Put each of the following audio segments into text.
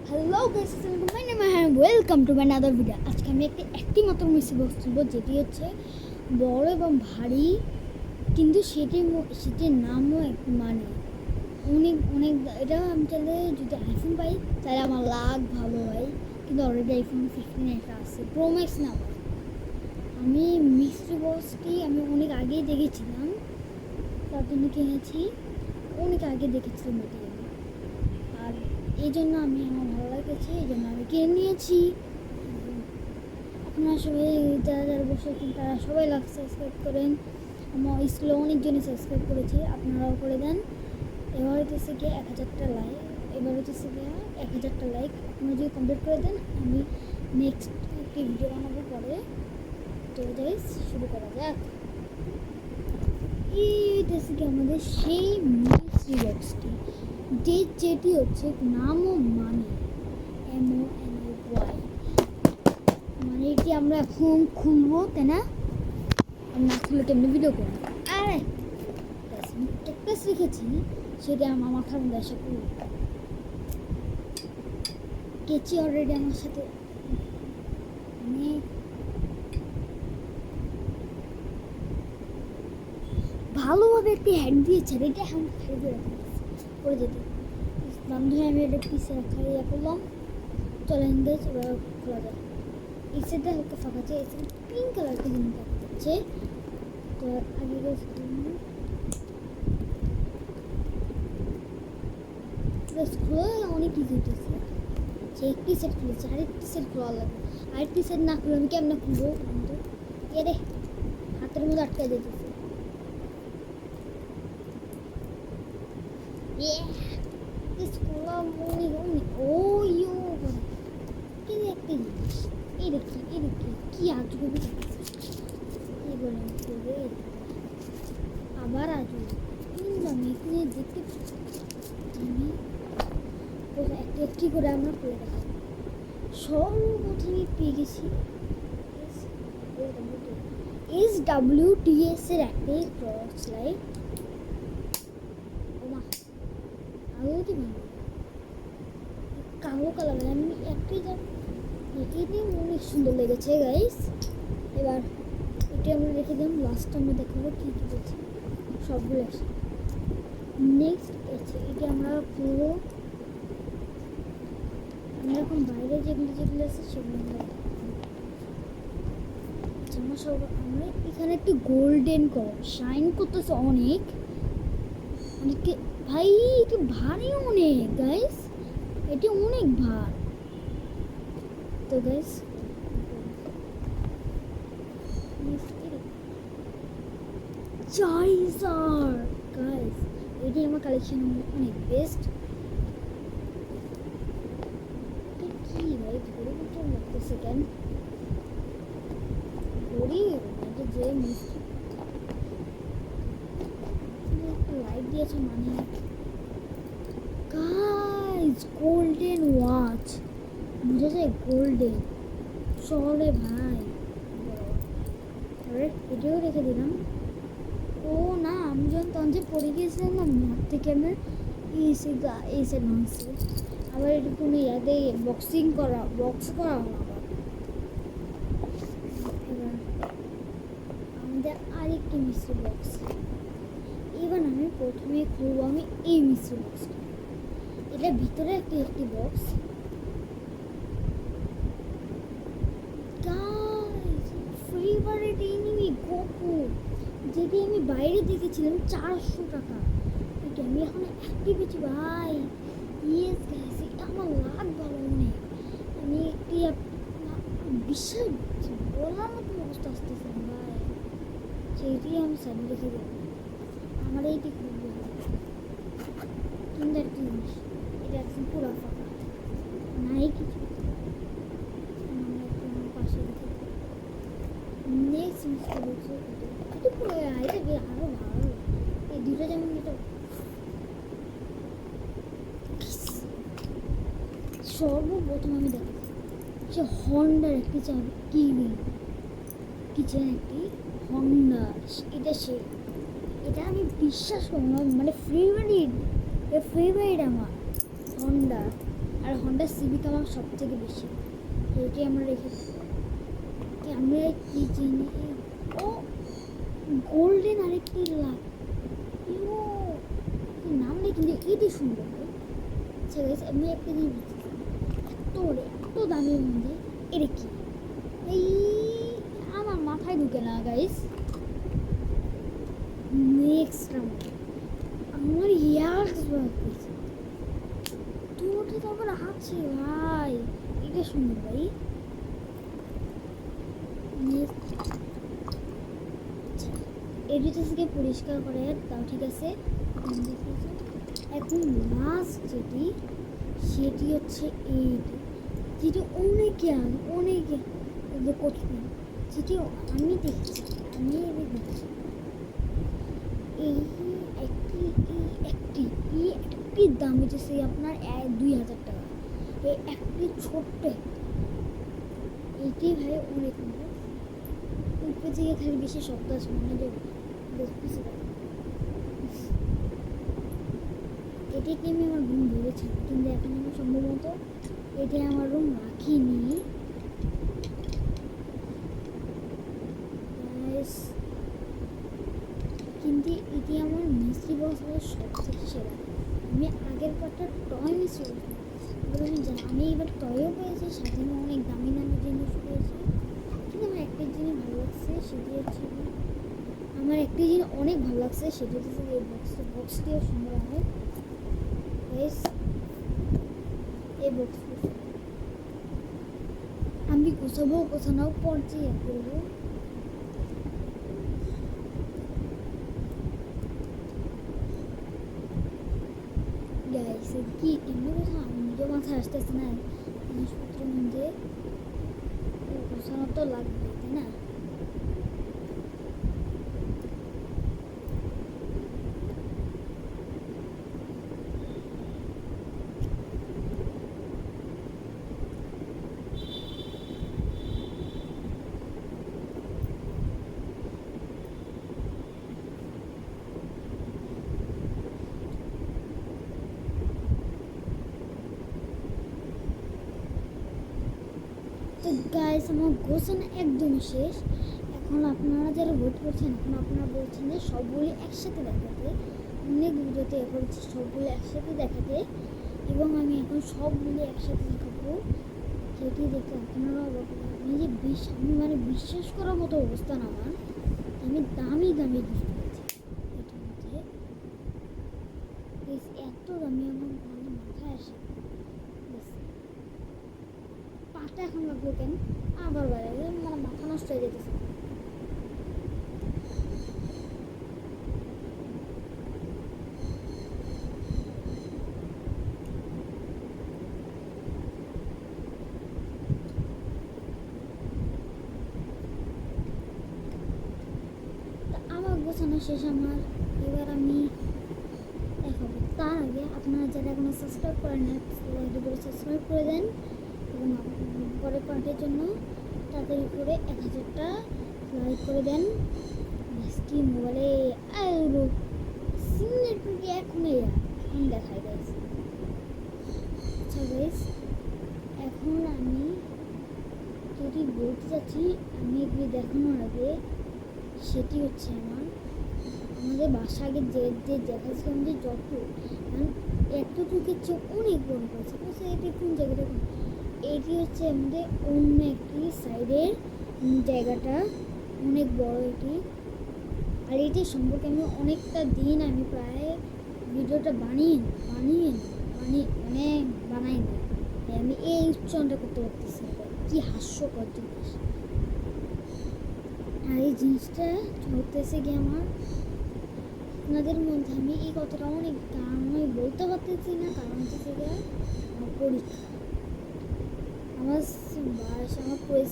Hello guys, আসসালামু আলাইকুম। My name হ্যাঁ, welcome to my another video. আজকে আমি একটি মাত্র মিষ্টি বক্স তুলব, যেটি হচ্ছে বড় এবং ভারী, কিন্তু সেটির নামও মানে অনেক অনেক। এটা আমি চাইলে যদি আইফোন পাই তাহলে আমার লাখ ভালো হয়, কিন্তু অলরেডি আইফোন 15 একটা আছে, প্রো ম্যাক্স না। আমি মিষ্টি বক্সটি আমি অনেক আগেই দেখেছিলাম, তার জন্য কিনেছি। অনেক আগে দেখেছিলাম এটি, আর এই জন্য আমার ভালো লেগেছে, এই জন্য আমি কিনে নিয়েছি। আপনারা সবাই যারা যারা বসে আছেন তারা সবাই লাইক সাবস্ক্রাইব করেন। আমার স্কুলে অনেকজনই সাবস্ক্রাইব করেছে, আপনারাও করে দেন। এবার হচ্ছে গিয়ে 1000টা লাইক, এবার হচ্ছে গিয়ে 1000টা লাইক আপনারা যদি কমপ্লিট করে দেন, আমি নেক্সট একটি ভিডিও বানাবো পরে। তো গাইস, শুরু করা যাক। এইটা হচ্ছে কি আমাদের সেই মিষ্টি বক্সটি, যেটি হচ্ছে নামও মানে MONEY, মানে এটি আমরা এখন খুলবো, তাই না? না খুলে কেমনি ভিডিও করবো? আরে ক্যাকটাস রেখেছি, সেটা আমার মাথার মধ্যে এসে করবো। কেচি অলরেডি আমার সাথে, মানে ভালোভাবে একটি হ্যান্ড দিয়েছে, এটা এখন খাইয়ে রাখা করে যেতে বান্ধবী। আমি এটা পিসে রাখা ইয়ে করলাম। চলেন গাইস, এবার খোলা যায়। এই সাইডটা হালকা ফাঁকা আছে, এই সাইড পিঙ্ক কালার কি জিনিস দেখাচ্ছে। তো আগে খোলা অনেক ইজি হতেছে। যে একটি সেট খুলেছে, আরেকটি সেট খোলা লাগবে। আরেকটি সেট না খুলে আমি কেমন খুলবো? এরে হাতের মধ্যে আটকে যেতেছে। একটা জিনিস এই দেখি কি আজকে আবার আজকে আমি এখানে দেখতে আমি একটি করে আমরা করে দেখাবো। সর্বপ্রথমে পেয়ে গেছি SWTS এর একটি টর্চ লাইট। কালো কালার, আমি একটি এটি অনেক সুন্দর লেগেছে গাইস। এবার এটি আমরা রেখে দিলাম, লাস্ট আমরা দেখাবো কী কী করছি সবগুলো। নেক্সট এটি আমরা পুরো আমরা এখন বাইরে যেগুলো আছে সেগুলো আমরা সব আমরা এখানে একটি গোল্ডেন কালার শাইন করতেছে অনেক অনেকে। ভাই এটি ভারী অনেক গাইস, এটি অনেক ভার। তো গাইস চার্জার গাইস, এটি আমার কালেকশন অনেক বেস্ট। কি ভাই ঘড়ি মতো লাগতেছে কেন? ঘড়ি এটা যে মিষ্টি একটা লাইট দিয়েছে, মানে গাইস গোল্ডেন ওয়াচ, বুঝা যায় গোল্ডেন চলে ভাই। এটাও রেখে দিলাম। ও না, আমি যখন তখন যে পড়ে গিয়েছিলাম না, মাঠ থেকে আমার এসে ভাঙছে। আবার এটা কোনো ইয়াদে বক্স করা হলো। আবার এবার আমাদের আরেকটি মিষ্টি বক্স। এবার আমি প্রথমে খুলবো আমি এই মিষ্টি বক্সটা। এটার ভিতরে একটি বক্স। ফেভারিট এনিমি গোকু, যেটি আমি বাইরে দেখেছিলাম 400 টাকা, এটি আমি এখন একটি পেয়েছি ভাই। ইয়েস গাইস, আমার লাভ ভালো অনেক। আমি একটি বিশাল বলার মতো অবস্থা আসতেছে ভাই, সেটি আমি সাইড রেখে দেবো। আমার এইটি খুবই কিন্তু একটা জিনিস, এটা একদম পুরো ফাঁকা, নাই কিছু। পাশে রেখে নেক্সট জিনিসটা বলছে এটা পুরো এটা আরও ভালো। এই দুটো যেমন এটা সর্বপ্রথম আমি দেখি সে হন্ডার একটি কিচেন একটি হন্ডা, এটা আমি বিশ্বাস করবো, মানে ফেভারিট আমার হন্ডা। আর হন্ডা সিভিক আমার সবথেকে বেশি, এটি আমরা রেখে আমরা কি চিনি ও গোল্ডেন আরেকটি লাভ নাম নেই কিন্তু এটি সুন্দর। আচ্ছা গাইস, আমি একটা জিনিস এত দামের মধ্যে এটা কি এই আমার মাথায় ঢুকে না গাইস। নেক্সট আমার ইয়ার্স দুটো তারপর আছে ভাই, এটা সুন্দর ভাই। এডিটাসকে পরিষ্কার করে তাও ঠিক আছে। এখন লাস্ট সেটি হচ্ছে এইটি, যেটি অনেকে কঠিন, যেটি আমি দেখছি এই একটির দাম হচ্ছে আপনার 2,000 টাকা। এই একটি ছোট্ট এইটি ভাই অনেক খালি বেশি শক্ত আছে মনে হয় এটিকে আমি আমার রুম ভেবেছিলাম, কিন্তু এখন আমি সম্ভবত এটি আমার রুম রাখিনি। কিন্তু এটি আমার মিস্ট্রি বক্স সবথেকে সেরা। আমি আগের পার্টটা টয় মিস্ট্রি বক্স, এবার আমি জানি আমি এবার টয়ও পেয়েছি, সাথে আমি অনেক দামি দামি জিনিস পেয়েছি। কিন্তু আমার একটা জিনিস ভালো লাগছে, সেটি হচ্ছে এই বক্সটিও সুন্দর অনেক। এই বক্স আমি গোছানোও পর্যায়ে করবো। কি এমনি কথা আমি নিজেও মাথায় আসতেছে না, জিনিসপত্রের মধ্যে গোছানো তো লাগবে তাই না। তো গাইস, আমার গোছানো একদমই শেষ। এখন আপনারা যারা ভোট করছেন, এখন আপনারা বলছেন যে সবগুলি একসাথে দেখাতে, অনেক ভিডিওতে এ করেছি সবগুলো একসাথে দেখাতে, এবং আমি এখন সবগুলি একসাথে দেখাবো। সেটি দেখতে আপনারাও আমি যে আমি বিশ্বাস করার মতো অবস্থা না আমার, আমি দামি গিফট পেয়েছি এটার মধ্যে। এত দামি আমার মাথায় আসে, পাটা এখন লাগলো কেন আবার বাইরে, মানে মাথা নষ্ট হয়ে যেতেছে। আমার গোছানো শেষ আমার, এবার আমি দেখাবো। তার আগে আপনারা যারা এখনো সাবস্ক্রাইব করেন না, সাবস্ক্রাইব করে দেন, এবং পরের পার্টের জন্য তাড়াতাড়ি করে 1000টা লাইক করে দেন। কি মোবাইলে সিম নেটওয়ার্কে এখন দেখায় গেছে। আচ্ছা গাইস, এখন আমি যেটি বলতে চাচ্ছি, আমি এগুলি দেখানোর আগে, সেটি হচ্ছে আমাদের বাসা আগে যে দেখাচ্ছিলাম যে যত এতটুকুর চেয়ে অনেক বড় করেছে, বুঝছে এটি কোন জায়গাটা, এটি হচ্ছে আমাদের অন্য একটি সাইডের জায়গাটা, অনেক বড় এটি। আর এটি সম্পর্কে আমি অনেকটা দিন আমি প্রায় ভিডিওটা বানাই না, আমি এই উচ্চারণটা করতে পারতেছি, কি হাস্যকর জিনিস। আর এই জিনিসটা চলতেছে কি আমার আপনাদের মধ্যে আমি এই কথাটা অনেক কারণ আমি বলতে পারতেছি না, কারণ হচ্ছে আমার পরীক্ষা, আমার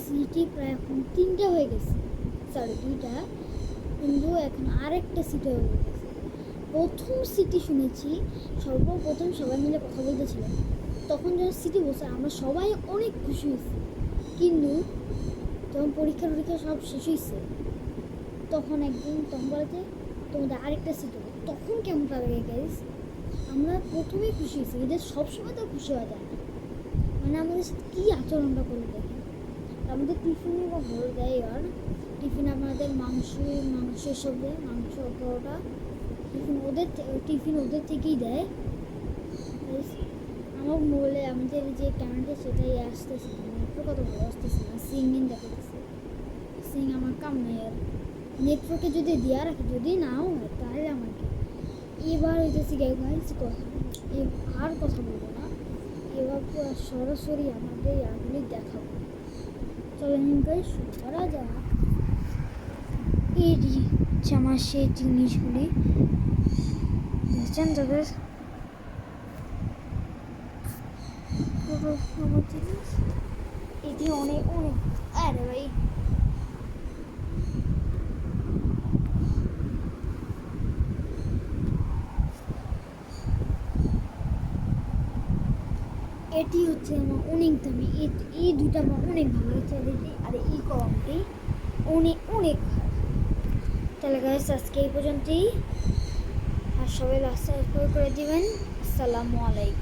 সিটি প্রায় এখন 3টা হয়ে গেছে, 2টা, কিন্তু এখন আরেকটা সিটি হয়ে গেছে। প্রথম সিটি শুনেছি, সর্বপ্রথম সবাই মিলে কথা বলতেছিল, তখন যখন সিটি বসে আমরা সবাই অনেক খুশি হয়েছি, কিন্তু যখন পরীক্ষা সব শেষ হয়েছে, তখন বলতে তোমাদের আরেকটা সিটি হবে, তখন কেমন লাগে গাইস। আমরা প্রথমেই খুশি হয়েছি, এদের সবসময় তো খুশি হওয়া যায় না, মানে আমাদের সাথে কী আচরণটা করে দেখে। আমাদের টিফিনে বা ভরে দেয়, আর টিফিন আমাদের মাংসের সঙ্গে মাংস পরোটা টিফিন ওদের থেকেই দেয়। আমার মোবাইলে আমাদের যে ক্যামেরাটা সেটাই আসতেছে না, নেটওয়ার্ক কত ভালো আসতেছে না, সিঙ্গিং দেখাতেছে। সিং আমার কাম নাই, আর নেটওয়ার্কে যদি দেওয়া রাখে, যদি নাও হয় তাহলে আমাকে এবার হইতেছি গাইজ কথা, আর কথা বলবো না, এবার পুরো সরাসরি আমাদের ইয়ারগুলি দেখাবো। চলেন গাইজ শুরু করা যাক। এই হচ্ছে আমার সেই জিনিসগুলি দেখছেন তাদের পুরো আমার জিনিস, এটি অনেক অনেক আরে ভাই এটি হচ্ছে আমার অনেক দামি, এই দুটো আমার অনেক ভালো লাগছে, আর এই কলমটি অনেক অনেক ভালো। তাহলে গাইস আজকে এই পর্যন্তই, আর সবাই সাবস্ক্রাইব করে দিবেন। আসসালামু আলাইকুম।